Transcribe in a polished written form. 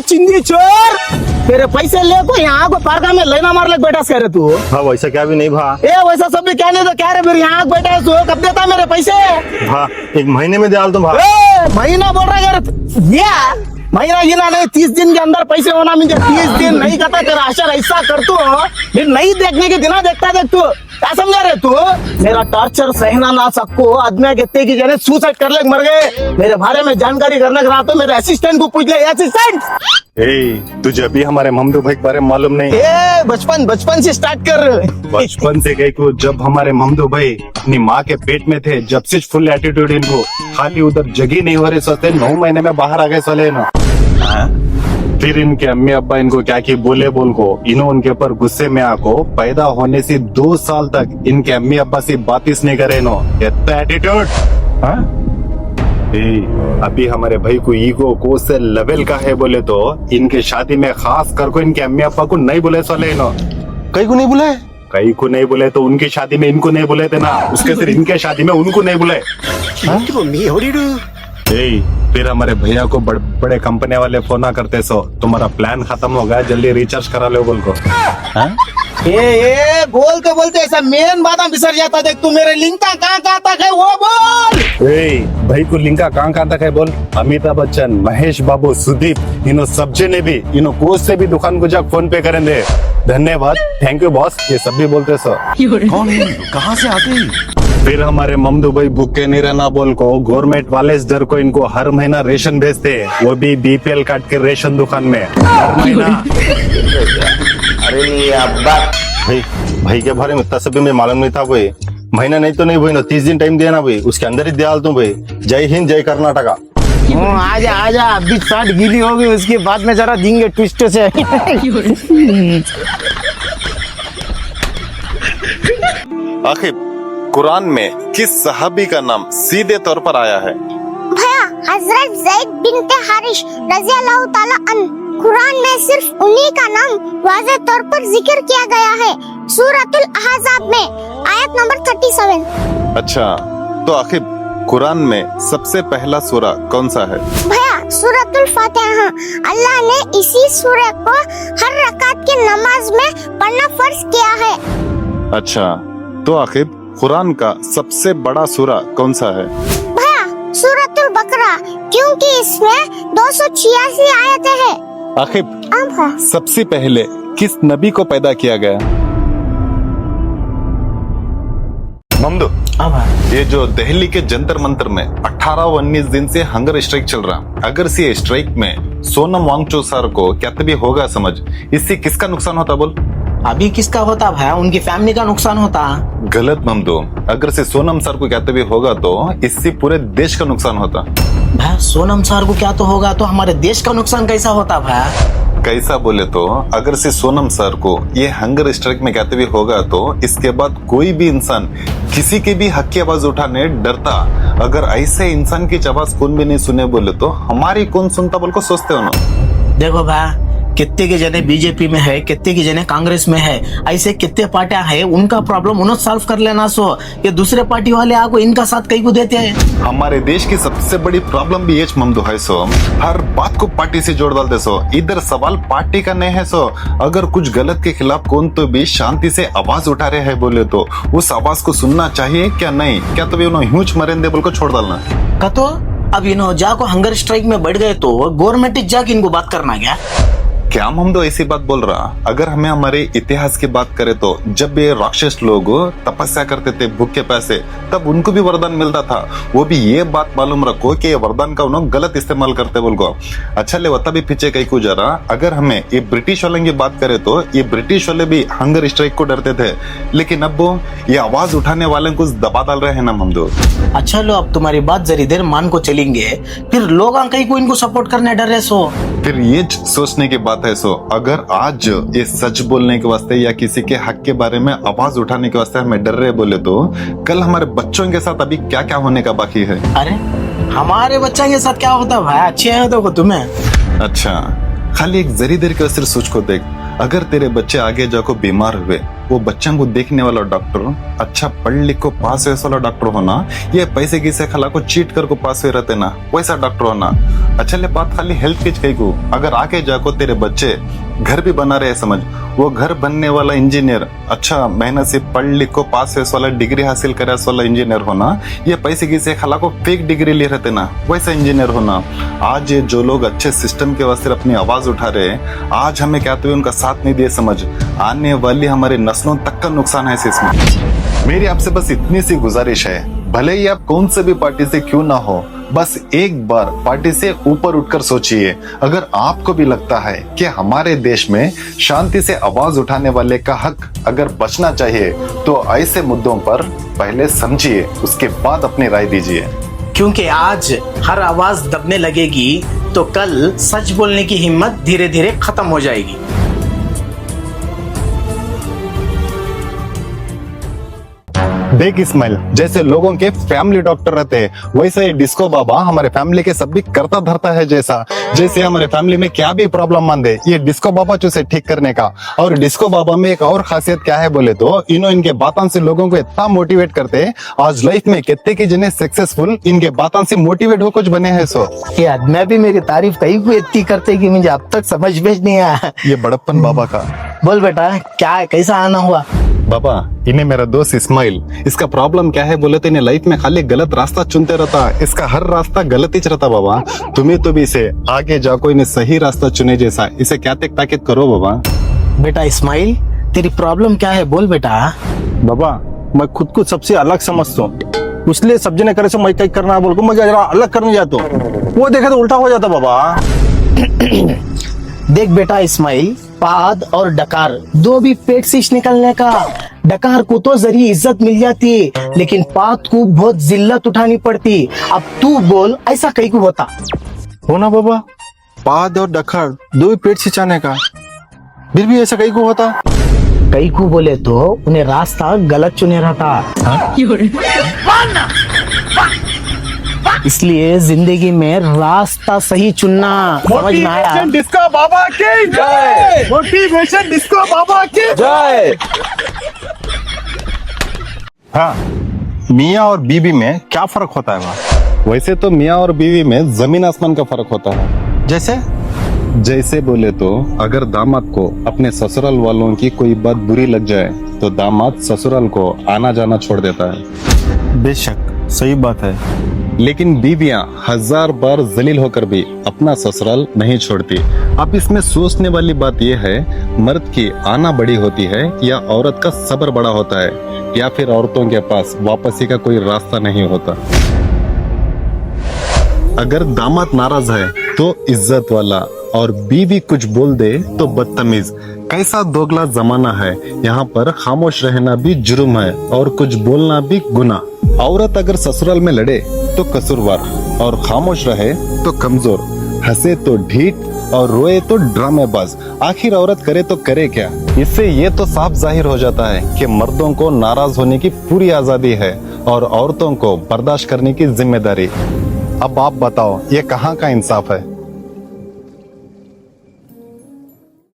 चिंदी चोर, तेरे पैसे ले को यहाँ को पार्का में लेना मार लग बैठा कह रहे तू। हाँ वैसा क्या भी नहीं भा। ए वैसा सब भी क्या नहीं तो क्या रे, फिर यहाँ बैठा है तू, कब देता मेरे पैसे? भा 1 महीने में डाल दो भा। महीना बोल रहा है महीना गिना नहीं, 30 दिन के अंदर पैसे होना। मुझे 30 दिन नहीं करता तेरा आशा ऐसा कर तू, फिर नहीं देखने के दिन देखता देख तू, क्या समझा रहे तू? मेरा टॉर्चर सहना ना सबको, आदमी कहते कि जने सुसाइड कर ले मर गए। मेरे बारे में जानकारी करने के रहा तो मेरे असिस्टेंट को पूछ ले। असिस्टेंट तुझे अभी हमारे ममदू भाई के बारे में मालूम नहीं? बचपन से स्टार्ट कर। बचपन से गई को जब हमारे ममदू भाई अपनी माँ के पेट में थे, जब से फुल एटीट्यूड इनको, खाली उधर जगी नहीं हो रहे सोचते 9 महीने में बाहर आ गए सोले ना। फिर इनके अम्मी अब्बा इनको क्या की बोले बोल को इन्हों उनके ऊपर गुस्से में आको पैदा होने से 2 साल तक इनके अम्मी अब्बा से बातिस नहीं करे नो। इतना एटीट्यूड। अभी हमारे भाई को ईगो को से लेवल का है बोले तो इनके शादी में खास कर को इनके अम्मी अब्बा को नहीं बोले सोले नो। कई को नहीं बुलाए? कई को नहीं बोले तो उनकी शादी में इनको नहीं बोले थे ना, उसके सिर्फ इनके शादी में उनको नहीं बोले। फिर हमारे भैया को बड़े कंपनी वाले फोन करते सो तुम्हारा प्लान खत्म हो गया, जल्दी रिचार्ज करा लो बोल को। बोलते बोलते ऐसा मेन बात हम बिसर जाता। देख तू मेरे लिंक का कहाँ तक है वो बोल। भाई को लिंक का कहाँ तक है बोल। अमिताभ बच्चन, महेश बाबू, सुदीप इनो सब जने भी इनो कोच से भी दुकान को जाकर फोन पे करेंगे। धन्यवाद, थैंक यू बॉस, ये सब भी बोलते सो। कौन है, कहाँ से आते? फिर हमारे ममदू भाई भूखे नहीं रहना बोल को गवर्नमेंट वाले इस डर को इनको हर महीना रेशन भेजते, वो भी बीपीएल कार्ड के रेशन दुकान में हर महीना। अरे अब्बा भाई के बारे में इतना सब भी मैं मालूम नहीं था भाई। महीना नहीं तो नहीं भाई ना, 30 दिन टाइम देना भाई, उसके अंदर ही दिया दूं भाई। जय हिंद, जय कर्नाटका। आजा अभी स्टार्ट गीली होगी, उसके बाद में जरा देंगे ट्विस्ट से। आखिर कुरान में किस सहाबी का नाम सीधे तौर पर आया है? भैया हजरत ज़ैद बिन्ते हारिश रज़ी अल्लाह ताला अन्हु। कुरान में सिर्फ उन्हीं का नाम वाज़ेह तौर पर जिक्र किया गया है सूरतुल अहज़ाब में आयत नंबर 37। अच्छा, तो आखिर कुरान में सबसे पहला सूरा कौन सा है? भैया सूरतुल फातिहा। अल्लाह ने इसी सूरह को हर रकात की नमाज में पढ़ना फर्ज किया है। अच्छा, तो आखिर कुरान का सबसे बड़ा सूरा कौन सा है? भैया सूरतुल बकरा, क्योंकि इसमें 286 आयतें हैं। आखिर सबसे पहले किस नबी को पैदा किया गया? ममदू, ये जो दिल्ली के जंतर मंतर में 18-19 दिन से हंगर स्ट्राइक चल रहा, अगर से स्ट्राइक में सोनम वांगचुक सर को क्या तभी होगा समझ, इससे किसका नुकसान होता बोल? अभी किसका होता भाई? उनकी फैमिली का नुकसान होता। गलत ममदू, अगर से सोनम सर को क्या तभी होगा तो इससे पूरे देश का नुकसान होता। भाई सोनम सर को क्या तो होगा तो हमारे देश का नुकसान कैसा होता भाई? कैसा बोले तो अगर से सोनम सर को ये हंगर स्ट्राइक में क्या तभी होगा तो इसके बाद कोई भी इंसान किसी के भी हक की आवाज उठाने डरता। अगर ऐसे इंसान की आवाज कौन भी नहीं सुने बोले तो हमारी कौन सुनता बोल को सोचते हो ना। देखो भाई, कितने के जने बीजेपी में है, कितने के जने कांग्रेस में है, ऐसे कितने पार्टियां है, उनका प्रॉब्लम उन्हें सॉल्व कर लेना सो ये दूसरे पार्टी वाले आको इनका साथ कहीं को देते हैं। हमारे देश की सबसे बड़ी प्रॉब्लम भी ये ममदू है सो, हर बात को पार्टी से जोड़ डालते सो। इधर सवाल पार्टी का नहीं है सो, अगर कुछ गलत के खिलाफ कौन तो भी शांति से आवाज उठा रहे हैं बोले तो उस आवाज को सुनना चाहिए क्या नहीं, क्या तो भी उन्हें ह्यूच मरेंदे बोल को छोड़ डालना का। तो अब इन्हों जाको हंगर स्ट्राइक में बढ़ गए तो गवर्नमेंट जाके इनको बात करना क्या? क्या हम तो ऐसी बात बोल रहा। अगर हमें हमारे इतिहास की बात करें तो जब ये राक्षस लोग तपस्या करते थे भूखे पैसे, तब उनको भी वरदान मिलता था। वो भी ये बात मालूम रखो कि ये वरदान का उन्होंने गलत इस्तेमाल करते बोल को। अच्छा ले वता भी पीछे कहीं को जा रहा। अगर हमें ये ब्रिटिश वाले की बात करें तो ये ब्रिटिश वाले भी हंगर स्ट्राइक को डरते थे, लेकिन अब वो ये आवाज उठाने वाले कुछ दबा डाल रहे हैं ना ममदू। अच्छा लो, अब तुम्हारी बात जरी देर मान को चलेंगे, फिर लोग कहीं को इनको सपोर्ट करने डर रहे सो। फिर ये सोचने की बात है सो, अगर आज ये सच बोलने के वास्ते या किसी के हक के बारे में आवाज उठाने के वास्ते हमें डर रहे बोले तो कल हमारे बच्चों के साथ अभी क्या क्या होने का बाकी है। अरे हमारे बच्चों के साथ क्या होता भाई? अच्छे है तो तुम्हें। अच्छा, खाली एक जरी देर के सिर्फ सोच को देख, अगर तेरे बच्चे आगे जाकर बीमार हुए वो बच्चों को देखने वाला डॉक्टर, अच्छा पढ़ लिख को पास हुए वाला डॉक्टर होना, ये पैसे की से खला को चीट कर को पास हुए रहते ना, वैसा डॉक्टर होना। अच्छा ले बात खाली हेल्थ की कही को, अगर आगे जाको तेरे बच्चे घर भी बना रहे समझ, वो घर बनने वाला इंजीनियर, अच्छा मेहनत से पढ़ लिख को पास हुए वाला डिग्री हासिल करे वाला इंजीनियर होना, ये पैसे की से खला को फेक डिग्री ले रहते ना, वैसा इंजीनियर होना। आज ये जो लोग अच्छे सिस्टम के वास्ते अपनी आवाज उठा रहे हैं, आज हमें कहते हुए उनका साथ नहीं दिए समझ, आने वाली हमारे नस्लों तक का नुकसान है इसमें। मेरी आपसे बस इतनी सी गुजारिश है, भले ही आप कौन से भी पार्टी से क्यों ना हो, बस एक बार पार्टी से ऊपर उठकर सोचिए। अगर आपको भी लगता है कि हमारे देश में शांति से आवाज उठाने वाले का हक अगर बचना चाहिए, तो ऐसे मुद्दों पर पहले समझिए, उसके बाद अपनी राय दीजिए। क्योंकि आज हर आवाज दबने लगेगी तो कल सच बोलने की हिम्मत धीरे धीरे खत्म हो जाएगी। देख इस्माइल, जैसे लोगों के फैमिली डॉक्टर रहते हैं, वैसे डिस्को बाबा हमारे फैमिली के सब भी करता धरता है। जैसे हमारे फैमिली में क्या भी प्रॉब्लम मान दे, ये डिस्को बाबा उसे ठीक करने का। और डिस्को बाबा में एक और खासियत क्या है बोले तो, इनके बातों से लोगों को इतना मोटिवेट करते हैं। आज लाइफ में कितने की जने सक्सेसफुल इनके बातों से मोटिवेट हो कुछ बने हैं। सो यार मैं भी मेरी तारीफ कहीं को इतनी करते कि मुझे अब तक समझ में नहीं आया। ये बड़प्पन बाबा का। बोल बेटा, क्या कैसा आना हुआ? बाबा, इन्हें मेरा दोस्त इस्माइल, इसका प्रॉब्लम क्या है बोले तो इन्हें लाइफ में खाली गलत रास्ता चुनते रहता, इसका हर रास्ता गलत ही रहता। बाबा तुम्हें तो भी इसे आगे जाको इन्हें सही रास्ता चुने जैसा, इसे क्या ताकत करो। बाबा बेटा इस्माइल, तेरी प्रॉब्लम क्या है बोल बेटा। बाबा मैं खुद को सबसे अलग समझता हूँ, इसलिए सब जने करे से मैं कहीं करना बोल को मैं जरा अलग करने जाता हूँ, वो देखे तो उल्टा हो जाता। बाबा देख बेटा इस्माइल, पाद और डकार दो भी पेट से निकलने का। डकार को तो जरी इज्जत मिल जाती, लेकिन पाद को बहुत जिल्लत उठानी पड़ती। अब तू बोल, ऐसा कहीं को होता हो ना बाबा? पाद और डकार दो ही पेट सिंचाने का, फिर भी ऐसा कहीं को होता। कई को बोले तो उन्हें रास्ता गलत चुने रहता। इसलिए जिंदगी में रास्ता सही चुनना, समझ में आया? डिस्को बाबा की जय, मोटिवेशन डिस्को बाबा की जय। हाँ, मियाँ और बीवी में क्या फर्क होता है वहाँ? वैसे तो मियाँ और बीवी में जमीन आसमान का फर्क होता है। जैसे बोले तो अगर दामाद को अपने ससुराल वालों की कोई बात बुरी लग जाए तो दामाद ससुराल को आना जाना छोड़ देता है। बेशक सही बात है, लेकिन बीवियां 1000 बार जलील होकर भी अपना ससुराल नहीं छोड़ती। अब इसमें सोचने वाली बात यह है, मर्द की आना बड़ी होती है या औरत का सब्र बड़ा होता है, या फिर औरतों के पास वापसी का कोई रास्ता नहीं होता। अगर दामाद नाराज है तो इज्जत वाला, और बीवी कुछ बोल दे तो बदतमीज। कैसा दोगला जमाना है, यहाँ पर खामोश रहना भी जुर्म है और कुछ बोलना भी गुनाह। औरत अगर ससुराल में लड़े तो कसूरवार, और खामोश रहे तो कमजोर, हंसे तो ढीठ और रोए तो ड्रामेबाज। आखिर औरत करे तो करे क्या? इससे ये तो साफ जाहिर हो जाता है कि मर्दों को नाराज होने की पूरी आजादी है और औरतों को बर्दाश्त करने की जिम्मेदारी। अब आप बताओ, ये कहाँ का इंसाफ है?